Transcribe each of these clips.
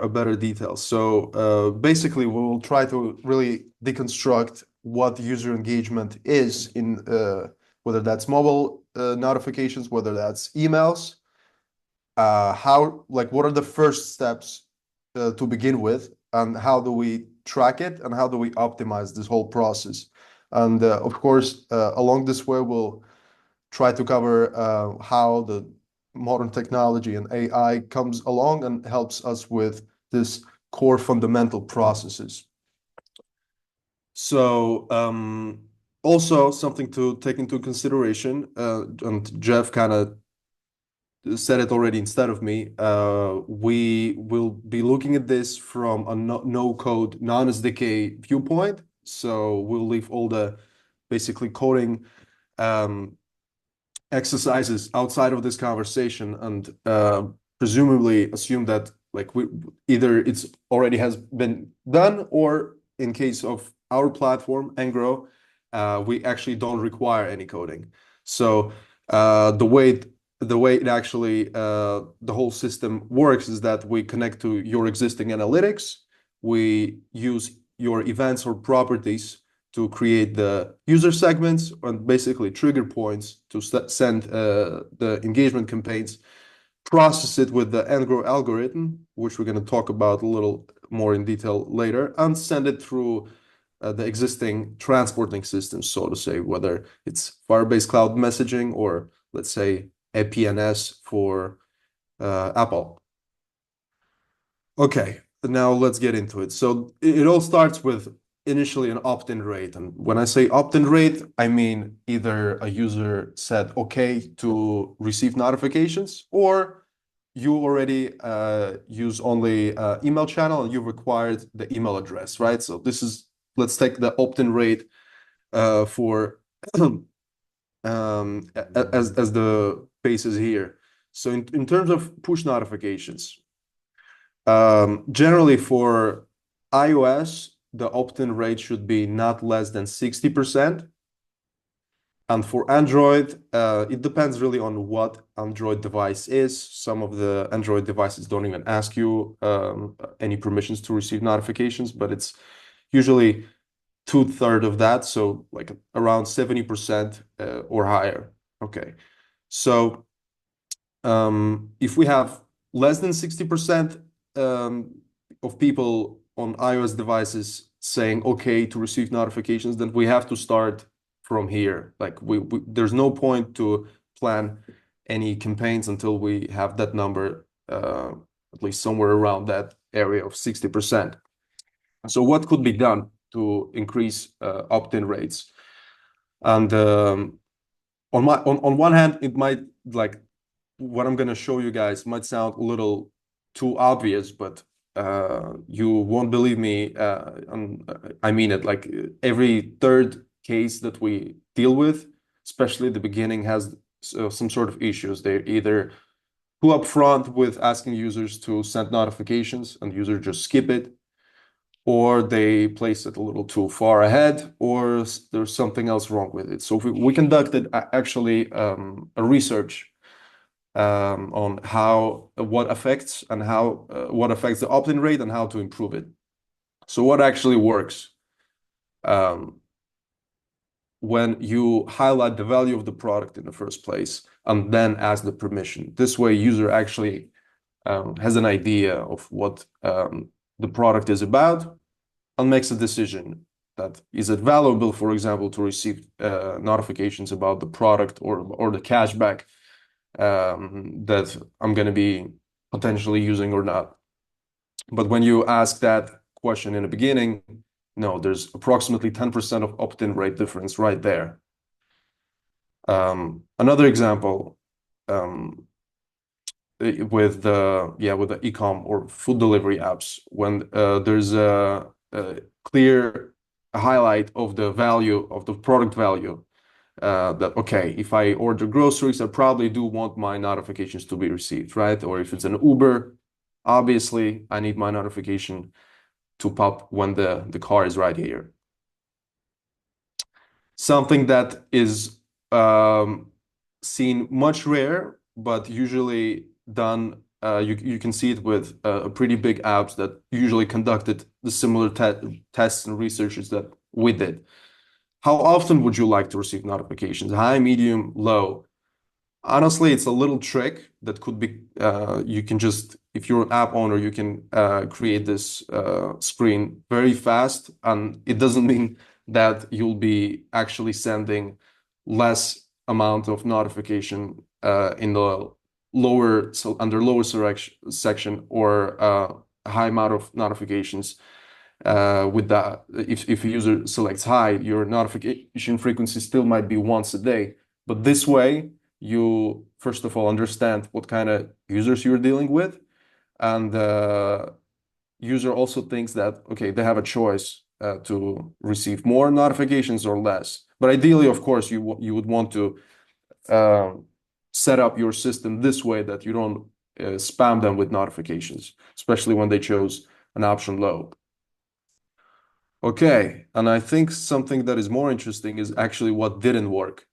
a better detail. So basically, we will try to really deconstruct what user engagement is in whether that's mobile notifications, whether that's emails, what are the first steps to begin with, and how do we track it, and how do we optimize this whole process. And of course, along this way, we'll try to cover how the modern technology and AI comes along and helps us with this core fundamental processes. So also something to take into consideration, and Jeff kind of said it already instead of me, we will be looking at this from a no-code, non-SDK viewpoint. So we'll leave all the basically coding exercises outside of this conversation, and presumably assume that either it's already has been done, or in case of our platform, nGrow, we actually don't require any coding. So the way it actually the whole system works is that we connect to your existing analytics. We use your events or properties to create the user segments and basically trigger points to send the engagement campaigns, process it with the nGrow algorithm, which we're going to talk about a little more in detail later, and send it through the existing transporting systems, so to say, whether it's Firebase Cloud Messaging or, let's say, APNS for Apple. Okay, now let's get into it. So it all starts with initially an opt-in rate. And when I say opt-in rate, I mean either a user said okay to receive notifications, or you already use only email channel and you required the email address, right? So this is, let's take the opt-in rate for as the basis here. So in terms of push notifications, generally for iOS, the opt-in rate should be not less than 60%. And for Android, it depends really on what Android device is. Some of the Android devices don't even ask you any permissions to receive notifications, but it's usually 2/3 of that, so like around 70% or higher. Okay, so if we have less than 60% of people on iOS devices saying okay to receive notifications, then we have to start from here. Like there's no point to plan any campaigns until we have that number at least somewhere around that area of 60%. So what could be done to increase opt-in rates? And on one hand, it might, like what I'm going to show you guys might sound a little too obvious, but you won't believe me. I mean it. Like every third case that we deal with, especially at the beginning, has some sort of issues. They're either too upfront with asking users to send notifications and users just skip it, or they place it a little too far ahead, or there's something else wrong with it. So we conducted actually a research on what affects the opt-in rate and how to improve it. So what actually works when you highlight the value of the product in the first place and then ask the permission. This way, user actually has an idea of what the product is about and makes a decision that is it valuable, for example, to receive notifications about the product or the cashback that I'm going to be potentially using or not. But when you ask that question in the beginning, no, there's approximately 10% of opt-in rate difference right there. Another example with the e-com or food delivery apps, when there's a clear highlight of the value of the product value, that okay, if I order groceries, I probably do want my notifications to be received, right? Or if it's an Uber, obviously I need my notification to pop when the car is right here. Something that is seen much rare, but usually done You can see it with pretty big apps that usually conducted the similar tests and researches that we did. How often would you like to receive notifications? High, medium, low? Honestly, it's a little trick that could be, you can just, if you're an app owner, you can create this screen very fast. And it doesn't mean that you'll be actually sending less amount of notification in the lower, so under lower section or a high amount of notifications with that. If a user selects high, your notification frequency still might be once a day. But this way, you first of all understand what kind of users you're dealing with, and user also thinks that okay, they have a choice to receive more notifications or less. But ideally, of course, you would want to uh, set up your system this way that you don't spam them with notifications, especially when they chose an option low. Okay, and I think something that is more interesting is actually what didn't work.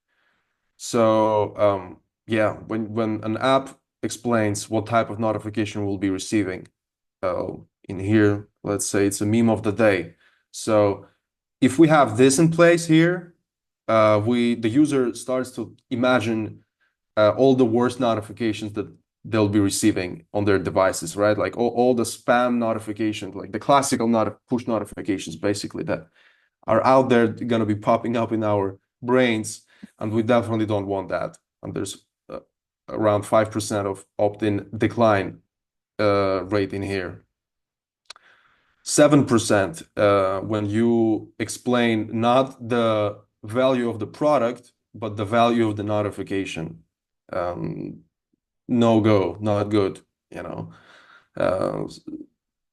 So, yeah, when an app explains what type of notification we'll be receiving, uh, in here, let's say it's a meme of the day. So, if we have this in place here, the user starts to imagine all the worst notifications that they'll be receiving on their devices, right? Like all the spam notifications, like the classical push notifications, basically that are out there going to be popping up in our brains, and we definitely don't want that. And there's around 5% of opt-in decline rate in here. 7% when you explain not the value of the product, but the value of the notification. Um, no go, not good, you know. Uh,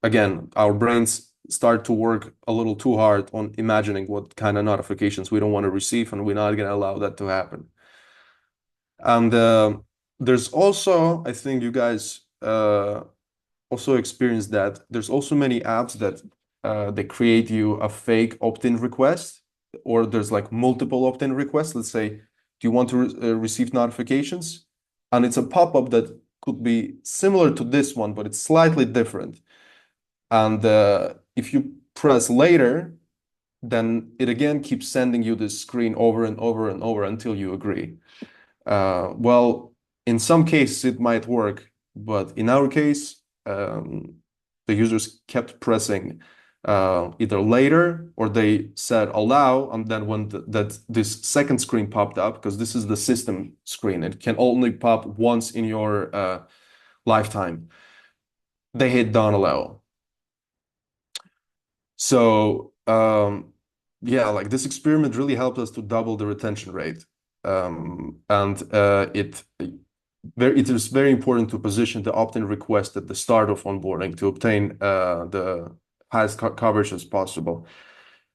Again, our brains start to work a little too hard on imagining what kind of notifications we don't want to receive, and we're not going to allow that to happen. And there's also, I think you guys also experience that there's also many apps that they create you a fake opt-in request, or there's like multiple opt-in requests. Let's say, do you want to receive notifications? And it's a pop-up that could be similar to this one, but it's slightly different. And if you press later, then it again keeps sending you this screen over and over and over until you agree. Well, in some cases it might work, but in our case, the users kept pressing either later or they said allow, and then when this second screen popped up, because this is the system screen, it can only pop once in your lifetime. They hit don't allow. So yeah, like this experiment really helped us to double the retention rate. And it is very important to position the opt-in request at the start of onboarding to obtain the highest coverage as possible.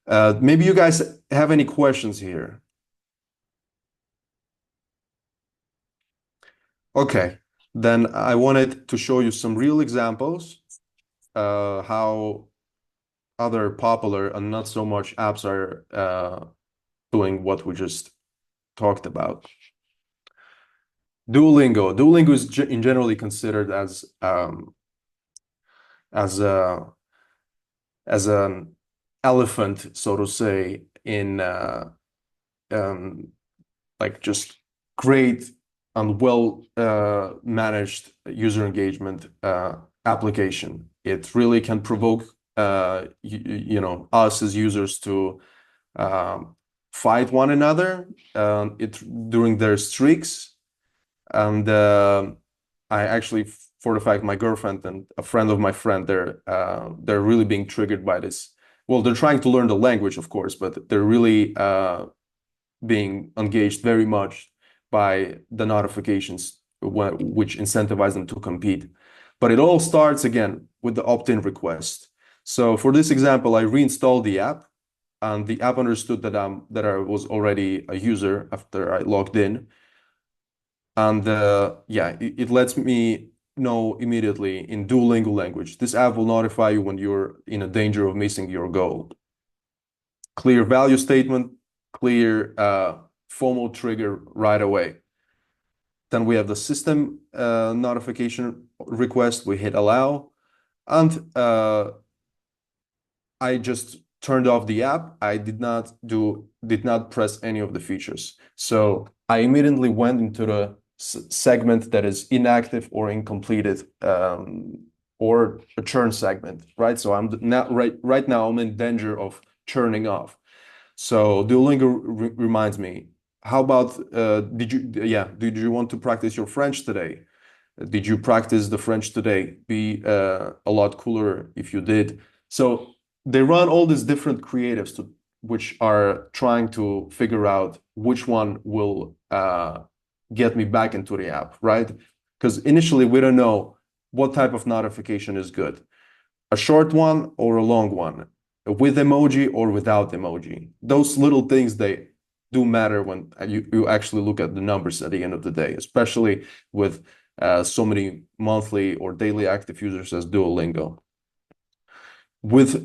Maybe you guys have any questions here? Okay, then I wanted to show you some real examples how other popular and not so much apps are doing what we just talked about. Duolingo. Duolingo is in generally considered as a as an elephant, so to say, in um, like just great and well managed user engagement application. It really can provoke you know, us as users to um, fight one another it during their streaks. And I actually, for the fact my girlfriend and a friend of my friend, they're really being triggered by this. Well, they're trying to learn the language, of course, but they're really being engaged very much by the notifications, which incentivize them to compete. But it all starts again with the opt-in request. So for this example, I reinstalled the app, and the app understood that I was already a user after I logged in. And yeah, it lets me know immediately in Duolingo language. This app will notify you when you're in a danger of missing your goal. Clear value statement, clear FOMO trigger right away. Then we have the system notification request, we hit allow, and I just turned off the app. I did not press any of the features. So I immediately went into the segment that is inactive or incompleted, or a churn segment, right? So I'm not right now I'm in danger of churning off. So Duolingo reminds me, how about did you want to practice your French today? Did you practice the French today? Be a lot cooler if you did. So they run all these different creatives which are trying to figure out which one will get me back into the app, right? Because initially we don't know what type of notification is good, a short one or a long one, with emoji or without emoji. Those little things, they do matter when you actually look at the numbers at the end of the day, especially with so many monthly or daily active users as Duolingo, with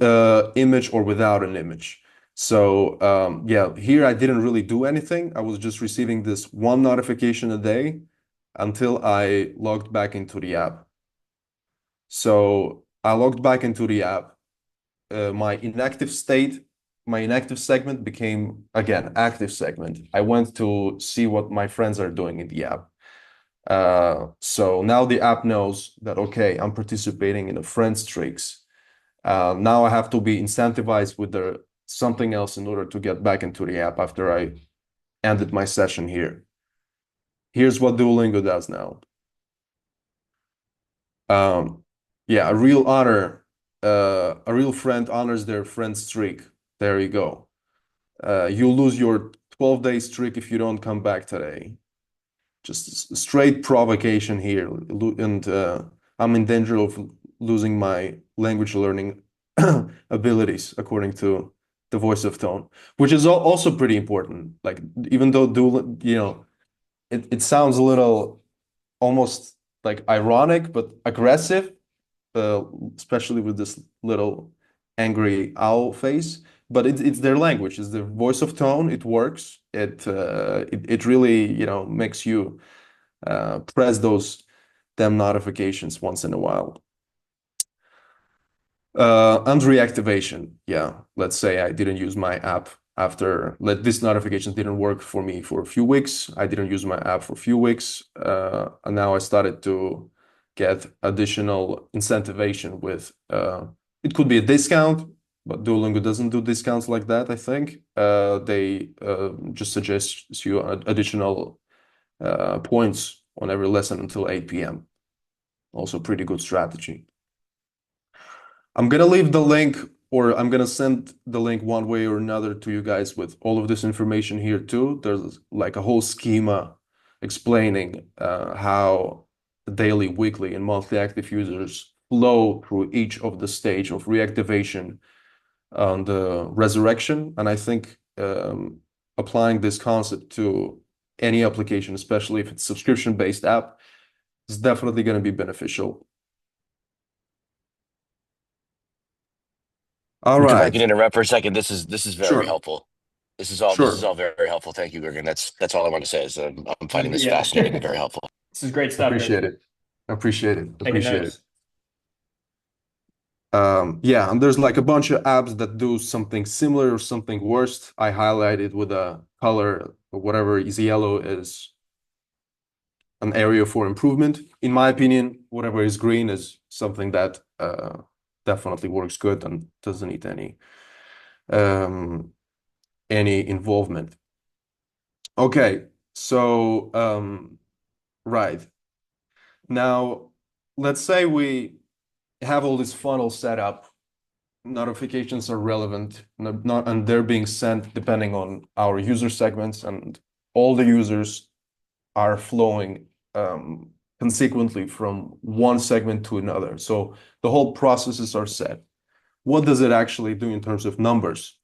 image or without an image. So yeah, here I didn't really do anything. I was just receiving this one notification a day until I logged back into the app. So I logged back into the app. My inactive segment became again active segment. I went to see what my friends are doing in the app. So now the app knows that, okay, I'm participating in a friend streaks. Now I have to be incentivized with something else in order to get back into the app after I ended my session here. Here's what Duolingo does now. Um, yeah, a real friend honors their friend streak. There you go. You lose your 12-day streak if you don't come back today. Just straight provocation here, and I'm in danger of losing my language learning abilities, according to the voice of tone, which is also pretty important. Like, even though it sounds a little almost like ironic, but aggressive, uh, especially with this little angry owl face. But it's their language, it's their voice of tone. It works. It really, makes you press those damn notifications once in a while. And reactivation. Yeah, let's say I didn't use my app after this notification didn't work for me for a few weeks. I didn't use my app for a few weeks, and now I started to get additional incentivation with it could be a discount, but Duolingo doesn't do discounts like that, I think. They just suggest you additional points on every lesson until 8 p.m. Also pretty good strategy. I'm gonna leave the link, or I'm gonna send the link one way or another to you guys with all of this information here too. There's like a whole schema explaining how daily, weekly, and monthly active users flow through each of the stage of reactivation and resurrection. And I think applying this concept to any application, especially if it's subscription-based app, is definitely going to be beneficial. All If I right. can interrupt for a second, this is very Sure. helpful. This is all Sure. very, very helpful. Thank you, Gergen. That's all I want to say is I'm This finding is, this yeah, fascinating and very helpful. this is great stuff, Appreciate Gergen. it. Appreciate it. Taking Appreciate it. notes. Yeah, and there's like a bunch of apps that do something similar or something worse. I highlighted with a color, whatever is yellow is an area for improvement. In my opinion, whatever is green is something that definitely works good and doesn't need um, any involvement. Okay, so right now, let's say we have all this funnel set up. Notifications are relevant, not and they're being sent depending on our user segments, and all the users are flowing consequently from one segment to another. So the whole processes are set. What does it actually do in terms of numbers?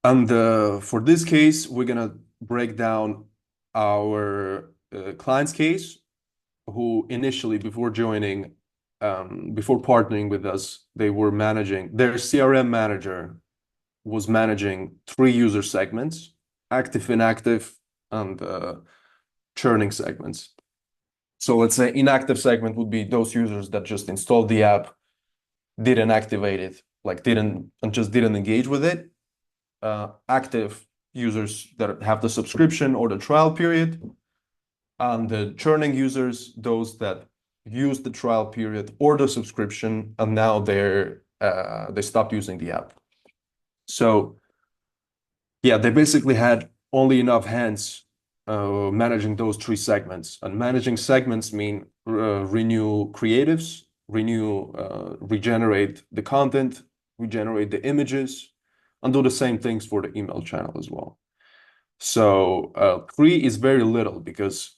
And for this case, we're gonna break down our client's case, who initially, before joining, before partnering with us, they were managing their CRM manager was managing 3 user segments: active, inactive, and churning segments. So let's say inactive segment would be those users that just installed the app, didn't activate it, like didn't engage with it. Active users that have the subscription or the trial period, and the churning users, those that use the trial period or the subscription, and now they stopped using the app. So yeah, they basically had only enough hands managing those three segments. And managing segments mean renew creatives, regenerate the content, regenerate the images, and do the same things for the email channel as well. So three is very little because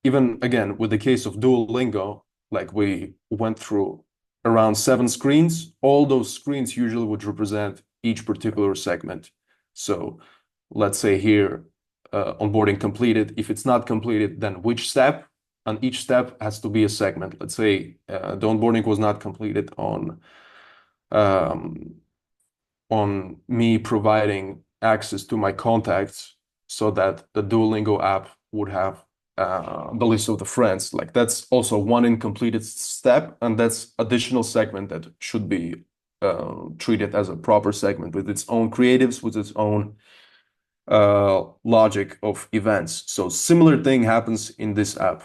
even again, with the case of Duolingo, like we went through around 7 screens, all those screens usually would represent each particular segment. So let's say here, onboarding completed. If it's not completed, then which step? And each step has to be a segment. Let's say the onboarding was not completed um, on me providing access to my contacts so that the Duolingo app would have the list of the friends. Like that's also one incompleted step, and that's additional segment that should be treated as a proper segment with its own creatives, with its own logic of events. So similar thing happens in this app.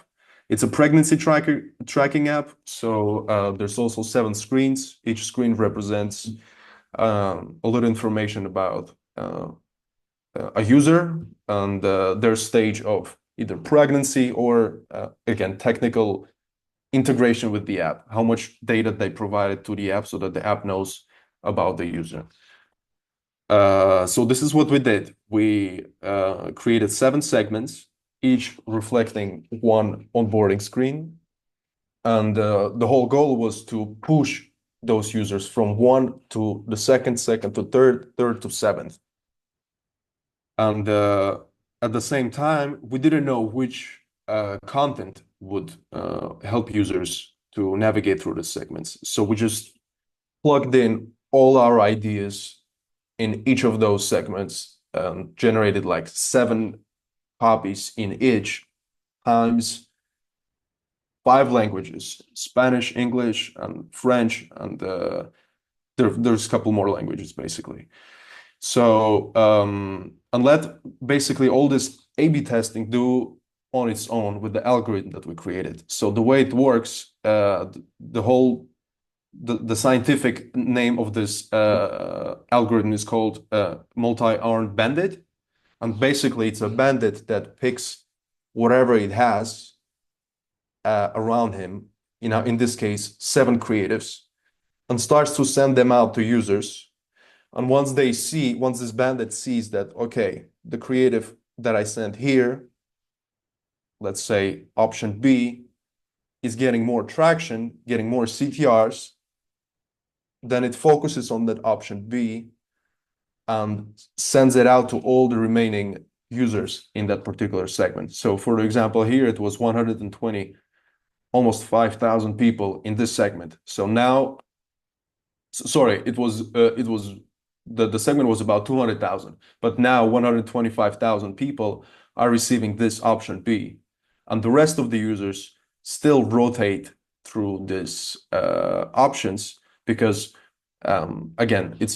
It's a pregnancy tracking app. So there's also 7 screens. Each screen represents a little information about a user and their stage of either pregnancy or again technical integration with the app, how much data they provided to the app so that the app knows about the user. So this is what we did. We created 7 segments, each reflecting one onboarding screen. And the whole goal was to push those users from one to the second, second to third, third to seventh. And at the same time, we didn't know which content would help users to navigate through the segments. So we just plugged in all our ideas in each of those segments, generated like 7 copies in each, times 5 languages: Spanish, English, and French, and there's a couple more languages basically. So and let basically all this A/B testing do on its own with the algorithm that we created. So the way it works, the scientific name of this algorithm is called multi-armed bandit, and basically it's a bandit that picks whatever it has around him. In this case, 7 creatives, and starts to send them out to users. And once this bandit sees that, okay, the creative that I sent here, let's say option B, is getting more traction, getting more CTRs, then it focuses on that option B and sends it out to all the remaining users in that particular segment. So for the example here, it was 120, almost 5,000 people in this segment. So now, sorry, it was the segment was about 200,000, but now 125,000 people are receiving this option B, and the rest of the users still rotate through these options because again, it's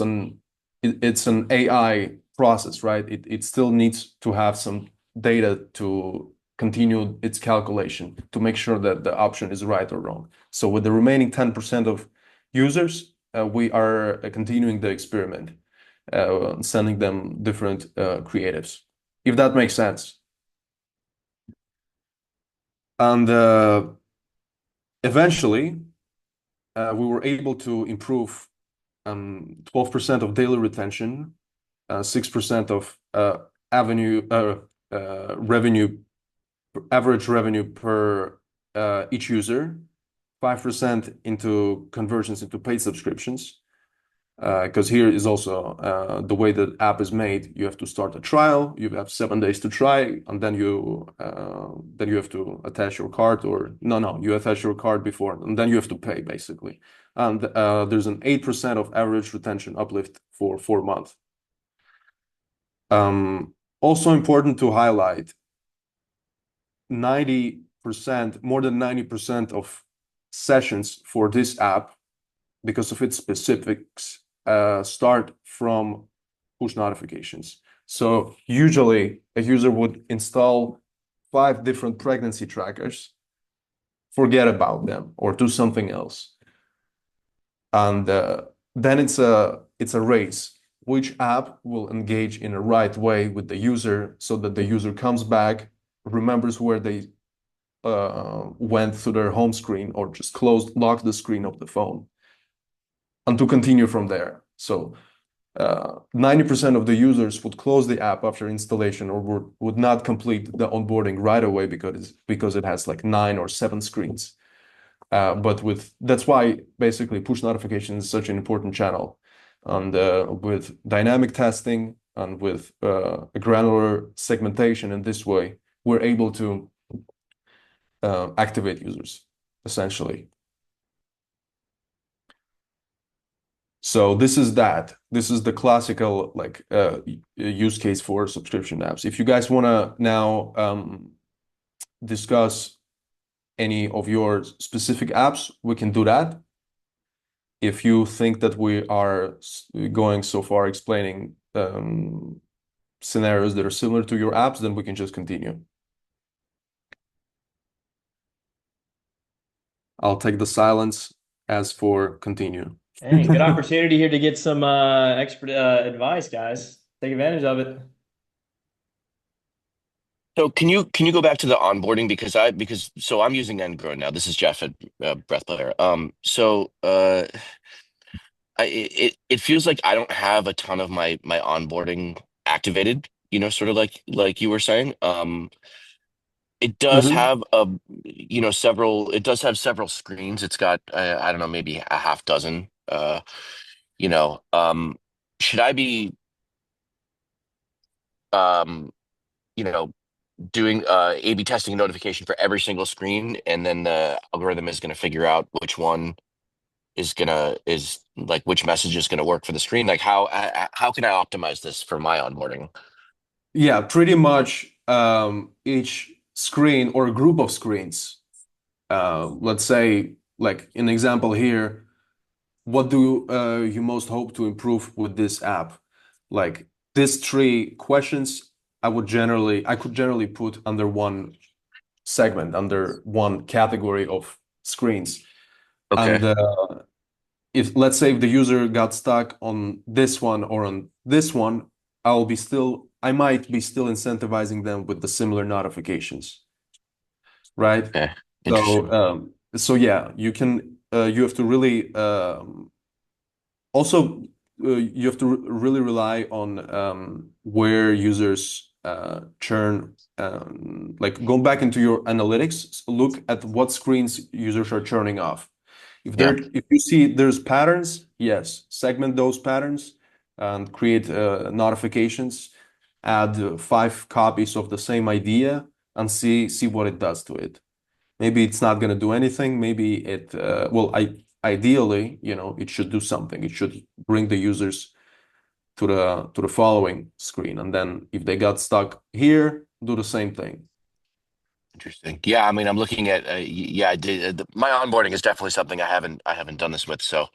an AI process, right? It still needs to have some data to continue its calculation to make sure that the option is right or wrong. So with the remaining 10% of users, we are continuing the experiment, sending them different creatives, if that makes sense. And eventually, we were able to improve 12% of daily retention, 6% of revenue, average revenue per each user, 5% into conversions into paid subscriptions. Because here is also the way the app is made. You have to start a trial. You have 7 days to try, and then you have to attach your card, or no, you attach your card before, and then you have to pay basically. And there's an 8% of average retention uplift for 4 months. Also important to highlight, 90% 90%, more than 90% of sessions for this app, because of its specifics, start from push notifications. So usually a user would install 5 different pregnancy trackers, forget about them, or do something else. And then it's a race. Which app will engage in a right way with the user so that the user comes back, remembers where they went to their home screen or just lock the screen of the phone, and to continue from there. So 90% of the users would close the app after installation or would not complete the onboarding right away because it has like 9 or 7 screens. But that's why basically push notifications is such an important channel. And with dynamic testing and with a granular segmentation in this way, we're able to activate users essentially. So this is that. This is the classical like use case for subscription apps. If you guys want to now discuss any of your specific apps, we can do that. If you think that we are going so far explaining scenarios that are similar to your apps, then we can just continue. I'll take the silence as for continue. Hey, good opportunity here to get some expert advice, guys. Take advantage of it. So can you go back to the onboarding because so I'm using nGrow now. This is Jeff at Breath Player. It feels like I don't have a ton of my onboarding activated. Sort of like you were saying. It does Mhm. have several. It does have several screens. It's got I don't know, maybe a half dozen. You know, um, should I be um, you know doing A/B testing a notification for every single screen, and then the algorithm is going to figure out which one is like which message is going to work for the screen? Like how can I optimize this for my onboarding? Yeah, pretty much each screen or group of screens. Let's say, like an example here, what do you most hope to improve with this app? Like these 3 questions, I could generally put under one segment, under one category of screens. Okay. And if let's say if the user got stuck on this one or on this one, I might be still incentivizing them with the similar notifications, right? Okay. So Interesting. yeah, you have to really also you have to really rely on where users churn. Like go back into your analytics, look at what screens users are churning off. Yeah. If you see there's patterns, yes, segment those patterns and create notifications. Add 5 copies of the same idea and see what it does to it. Maybe it's not going to do anything. Maybe ideally, it should do something. It should bring the users to the following screen, and then if they got stuck here, do the same thing. Interesting. Yeah, I mean, I'm looking at yeah, I did my onboarding is definitely something I haven't done this with. So,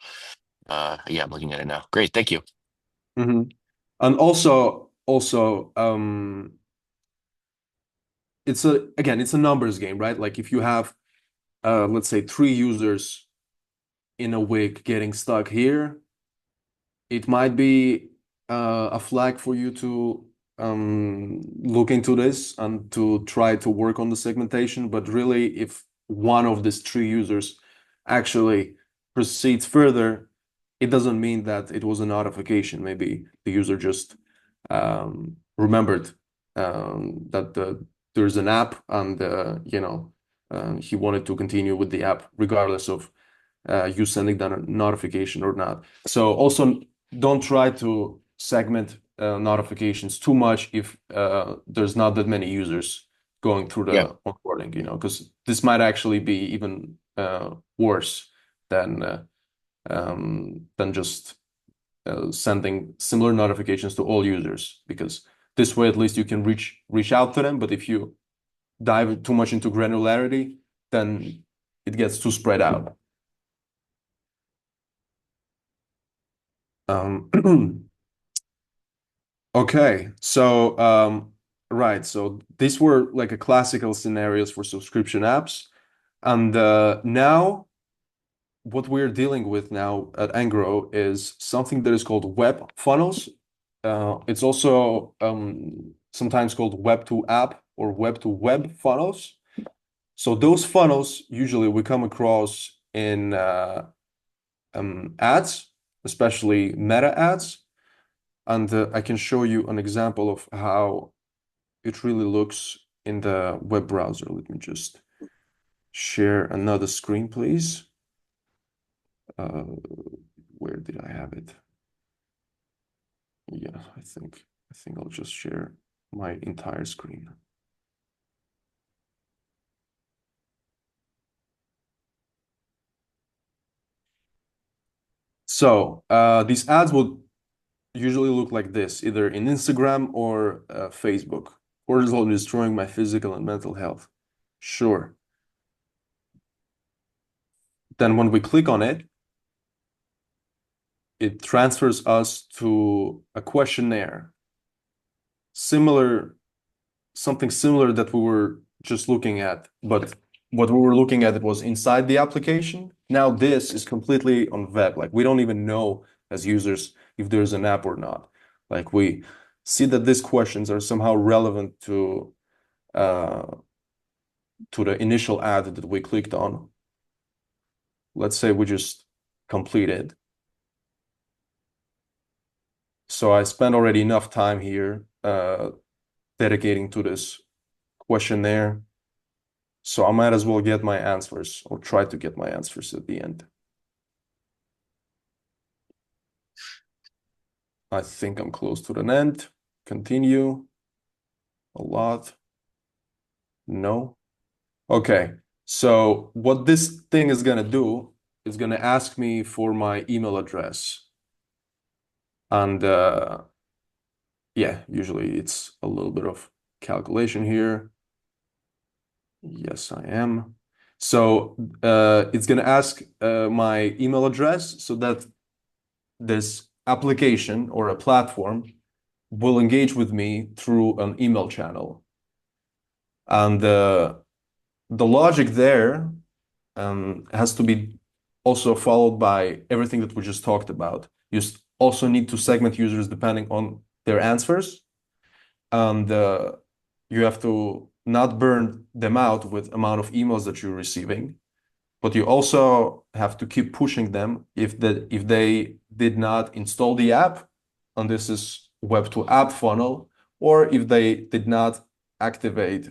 yeah, I'm looking at it now. Great, thank you. Mhm. And also, it's a numbers game, right? Like if you have, let's say 3 users in a week getting stuck here, it might be a flag for you to look into this and to try to work on the segmentation. But really, if one of these 3 users actually proceeds further, it doesn't mean that it was a notification. Maybe the user just remembered that there's an app, and he wanted to continue with the app regardless of you sending that a notification or not. So also don't try to segment notifications too much if there's not that many users going through Yeah, the onboarding, because this might actually be even worse than just sending similar notifications to all users, because this way at least you can reach out to them. But if you dive too much into granularity, then it gets too spread out. Okay, so right, so these were like a classical scenarios for subscription apps, and now what we're dealing with now at nGrow is something that is called web funnels. It's also sometimes called web to app or web to web funnels. So those funnels usually we come across in ads, especially meta ads. And I can show you an example of how it really looks in the web browser. Let me just share another screen, please. Uh, where did I have it? Yeah, I think I'll just share my entire screen. So these ads will usually look like this, either in Instagram or Facebook. Cortisol destroying my physical and mental health. Sure. Then when we click on it, it transfers us to a questionnaire. Something similar that we were just looking at, but what we were looking at it was inside the application. Now this is completely on web. Like we don't even know as users if there's an app or not. Like we see that these questions are somehow relevant uh, to the initial ad that we clicked on. Let's say we just completed. So I spent already enough time here dedicating to this questionnaire. So I might as well get my answers or try to get my answers at the end. I think I'm close to the end. Continue. A lot. No. Okay. So what this thing is going to do is going to ask me for my email address. And yeah, usually it's a little bit of calculation here. Yes, I am. So it's going to ask my email address so that this application or a platform will engage with me through an email channel. And the logic there has to be also followed by everything that we just talked about. You also need to segment users depending on their answers. And you have to not burn them out with amount of emails that you're receiving, but you also have to keep pushing them if they did not install the app, and this is web to app funnel, or if they did not activate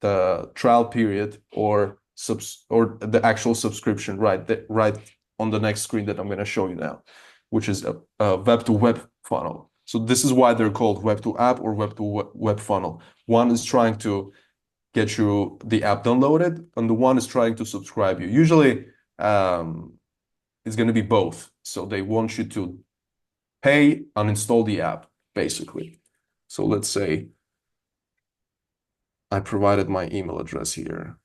the trial period or the actual subscription right on the next screen that I'm going to show you now, which is a web to web funnel. So this is why they're called web to app or web to web funnel. One is trying to get you the app downloaded, and the one is trying to subscribe you. Usually, it's going to be both. So they want you to pay and install the app, basically. So let's say I provided my email address here.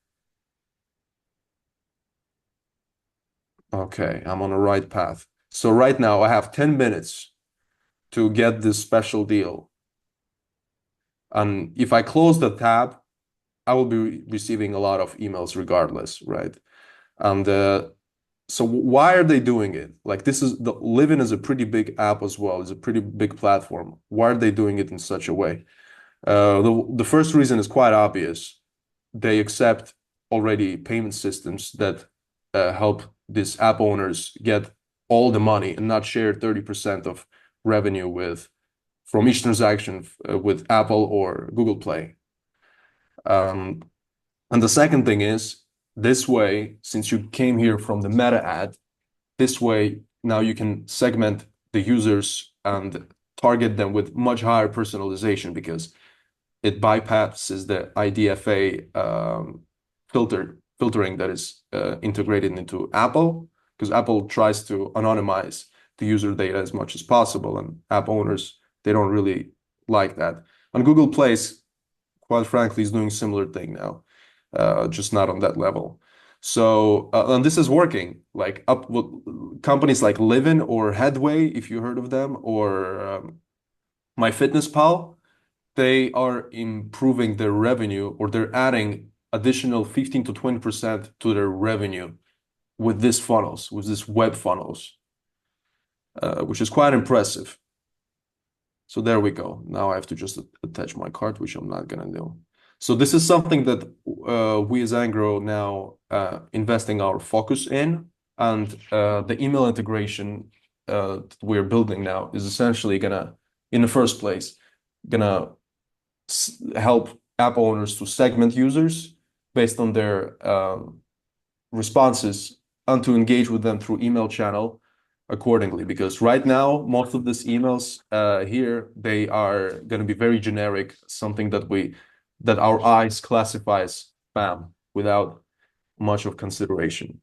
Okay, I'm on the right path. So right now I have 10 minutes to get this special deal. And if I close the tab, I will be receiving a lot of emails regardless, right? And so why are they doing it? Like this is the Livin is a pretty big app as well. It's a pretty big platform. Why are they doing it in such a way? The first reason is quite obvious. They accept already payment systems that help these app owners get all the money and not share 30% of revenue from each transaction with Apple or Google Play. And the second thing is this way, since you came here from the meta ad, this way now you can segment the users and target them with much higher personalization because it bypasses the IDFA filtering that is integrated into Apple, because Apple tries to anonymize the user data as much as possible, and app owners, they don't really like that. And Google Play, quite frankly, is doing a similar thing now. just not on that level. So, and this is working. Like companies like Livin or Headway, if you heard of them, or MyFitnessPal, they are improving their revenue, or they're adding additional 15 to 20% to their revenue with these funnels, with these web funnels, which is quite impressive. So there we go. Now I have to just attach my cart, which I'm not gonna do. So this is something that we as nGrow now investing our focus in, and the email integration that we're building now is essentially gonna, in the first place, gonna help app owners to segment users based on their responses and to engage with them through email channel accordingly. Because right now, most of these emails here, they are going to be very generic, something that our eyes classify as spam without much of consideration.